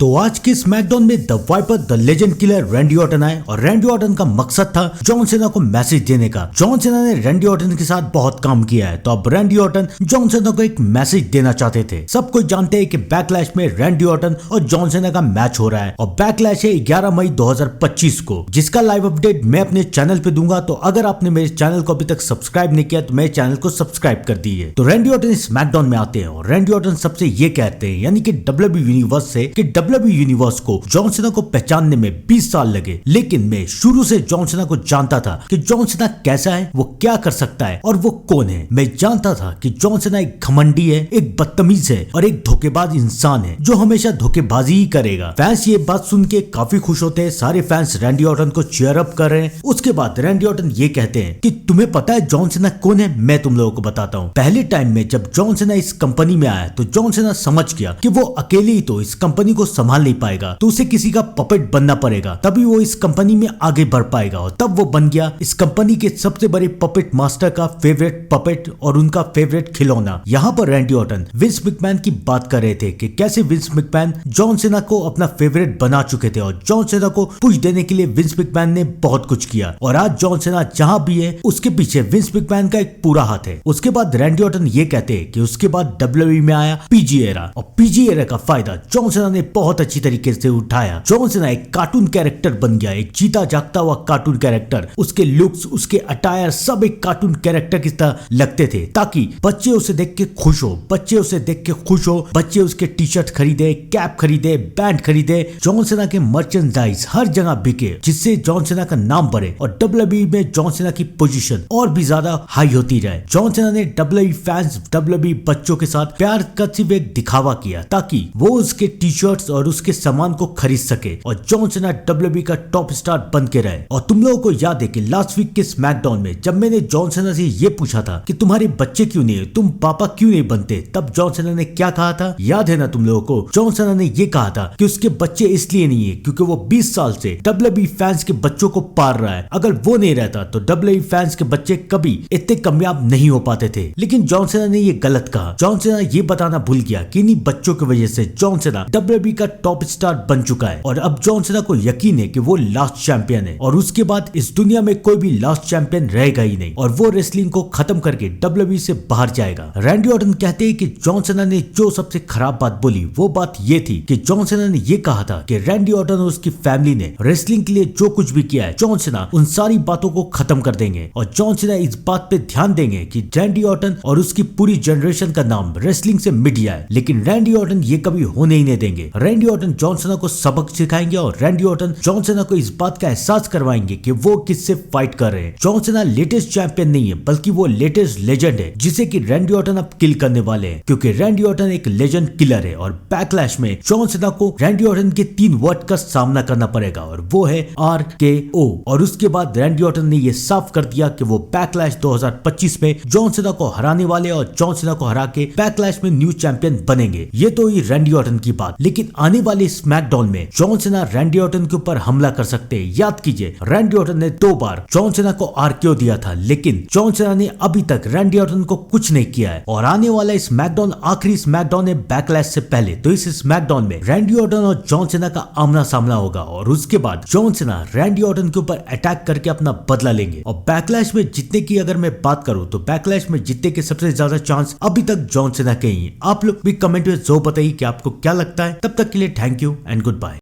तो आज के स्मैकडाउन में the Viper the legend killer Randy Orton आए और रैंडी ऑर्टन का मकसद था जॉन सीना को मैसेज देने का। जॉन सीना ने रैंडी ऑर्टन के साथ बहुत काम किया है, तो अब रैंडी ऑर्टन जॉन सीना को एक मैसेज देना चाहते थे। सब कोई जानते हैं कि बैकलैश में रैंडी ऑर्टन और जॉन सीना का मैच हो रहा है और बैकलैश है 11 मई 2025 को, जिसका लाइव अपडेट मैं अपने चैनल पे दूंगा। तो अगर आपने मेरे चैनल को अभी तक सब्सक्राइब नहीं किया तो मेरे चैनल को सब्सक्राइब कर दीजिए। तो रैंडी ऑर्टन स्मैकडाउन में आते हैं और रैंडी ऑर्टन सबसे ये कहते हैं, यानी कि डब्ल्यूडब्ल्यूई यूनिवर्स से, कि डब्ल्यूडब्ल्यूई यूनिवर्स को जॉन सीना को पहचानने में 20 साल लगे, लेकिन मैं शुरू से जॉन सीना को जानता था कि जॉन सीना कैसा है, वो क्या कर सकता है और वो कौन है। मैं जानता था कि जॉन सीना एक घमंडी है, एक बदतमीज है और एक धोखेबाज इंसान है जो हमेशा धोखेबाजी ही करेगा। फैंस ये बात सुन के काफी खुश होते हैं, सारे फैंस रैंडी ऑर्टन को चीयर अप कर रहे हैं। उसके बाद रैंडी ऑर्टन ये कहते हैं कि तुम्हें पता है जॉन सीना कौन है, मैं तुम लोगों को बताता हूँ। पहले टाइम में जब जॉन सीना इस कंपनी में आया तो जॉन सीना समझ गया कि वो अकेले ही तो इस कंपनी को संभाल नहीं पाएगा, तो उसे किसी का पपेट बनना पड़ेगा, तभी वो इस कंपनी में आगे बढ़ पाएगा। और तब वो बन गया इस कंपनी के सबसे बड़े पपेट मास्टर का फेवरेट पपेट और उनका फेवरेट खिलौना। यहाँ पर रैंडी ऑर्टन विंस मैकमैन की बात कर रहे थे कि कैसे विंस मैकमैन जॉन सीना को अपना फेवरेट बना चुके थे और जॉन सीना को पुश देने के लिए विंस मैकमैन ने बहुत कुछ किया और आज जॉन सीना जहां भी है उसके पीछे विंस मैकमैन का एक पूरा हाथ है। उसके बाद रैंडी ऑर्टन ये कहते हैं कि उसके बाद डब्ल्यूडब्ल्यूई में आया पीजी एरा और पीजी एरा का फायदा जॉन सीना ने बहुत अच्छी तरीके से उठाया। जॉन सीना एक कार्टून कैरेक्टर बन गया, एक जीता जागता हुआ कार्टून कैरेक्टर। उसके लुक्स, उसके अटायर सब एक कार्टून कैरेक्टर की तरह लगते थे, ताकि बच्चे उसे देख के खुश हो, बच्चे उसे देख के खुश हो, बच्चे उसके टी शर्ट खरीदे, कैप खरीदे, बैंड खरीदे। जॉन सीना के मर्चेंडाइज हर जगह बिके, जिससे जॉन सीना का नाम बढ़े और डब्ल्यूडब्ल्यूई में जॉन सीना की पोजीशन और भी ज्यादा हाई होती जाए। जॉन सीना ने डब्ल्यूडब्ल्यूई फैंस, डब्ल्यूडब्ल्यूई बच्चों के साथ प्यार का सिर्फ एक दिखावा किया, ताकि वो उसके टी शर्ट्स और उसके सामान को खरीद सके और जॉन सीना डब्ल्यूडब्ल्यूई का टॉप स्टार बन के रहे। और तुम लोगों को याद है कि लास्ट वीक के स्मैकडाउन में जब मैंने जॉन सीना से ये पूछा था कि तुम्हारे बच्चे क्यों नहीं है, तुम पापा क्यों नहीं बनते, तब जॉन सीना ने क्या कहा था, याद है ना तुम लोगों को? जॉन सीना ने ये कहा था कि उसके बच्चे इसलिए नहीं है क्योंकि वो 20 साल से डब्ल्यूडब्ल्यूई फैंस के बच्चों को पाल रहा है। अगर वो नहीं रहता तो डब्ल्यूडब्ल्यूई फैंस के बच्चे कभी इतने कामयाब नहीं हो पाते थे। लेकिन जॉन सीना ने ये गलत कहा। जॉन सीना ये बताना भूल गया कि इन्हीं बच्चों की वजह से जॉन सीना डब्ल्यूडब्ल्यूई का टॉप स्टार बन चुका है और अब जॉन सीना को यकीन है कि वो लास्ट चैंपियन है और उसके बाद इस दुनिया में कोई भी लास्ट चैंपियन रहेगा ही नहीं और वो रेसलिंग को खत्म करके डब्ल्यूडब्ल्यूई से बाहर जाएगा। रैंडी ऑर्टन कहते हैं कि जॉन सीना ने जो सबसे खराब बात बोली वो बात ये थी कि जॉन सीना ने ये कहा था कि रैंडी ऑर्टन और उसकी फैमिली ने रेसलिंग के लिए जो कुछ भी किया है, जॉन सीना उन सारी बातों को खत्म कर देंगे और जॉन सीना इस बात पे ध्यान देंगे कि रैंडी ऑर्टन और उसकी पूरी जनरेशन का नाम रेसलिंग से मिट जाए। लेकिन रैंडी ऑर्टन ये कभी होने ही नहीं देंगे। रैंडी ऑर्टन जॉन सीना को सबक सिखाएंगे और रैंडी ऑर्टन जॉन सीना को इस बात का एहसास करवाएंगे कि वो किससे फाइट कर रहे हैं। जॉन सीना लेटेस्ट चैंपियन नहीं है, बल्कि वो लेटेस्ट लेजेंड है जिसे कि रैंडी ऑर्टन अब किल करने वाले हैं, क्योंकि रैंडी ऑर्टन एक लेजेंड किलर है और बैकलैश में जॉन सीना को रैंडी ऑर्टन के 3 वर्ड का सामना करना पड़ेगा और वो है RKO। और उसके बाद रैंडी ऑर्टन ने ये साफ कर दिया कि वो बैकलैश 2025 में जॉन सीना को हराने वाले और जॉन सीना को हरा के बैकलैश में न्यू चैंपियन बनेंगे। ये तो ही रैंडी ऑर्टन की बात। लेकिन आने वाले स्मैकडाउन में जॉन सीना रैंडी ऑर्टन के ऊपर हमला कर सकते हैं। याद कीजिए, रैंडी ऑर्टन ने 2 बार जॉन सीना को RKO दिया था, लेकिन जॉन सीना ने अभी तक रैंडी ऑर्टन को कुछ नहीं किया है। और आने वाला स्मैकडाउन आखिरी स्मैकडाउन है बैकलैश से पहले, तो इस स्मैकडाउन में रैंडी ऑर्टन और जॉन सीना का आमना सामना होगा और उसके बाद जॉन सीना रैंडी ऑर्टन के ऊपर अटैक करके अपना बदला लेंगे। और बैकलैश में जीतने की अगर मैं बात करूं तो बैकलैश में जीतने के सबसे ज्यादा चांस अभी तक जॉन सीना के ही। आप लोग भी कमेंट में जो बताइए कि आपको क्या लगता है। तब तक के लिए thank you and good bye.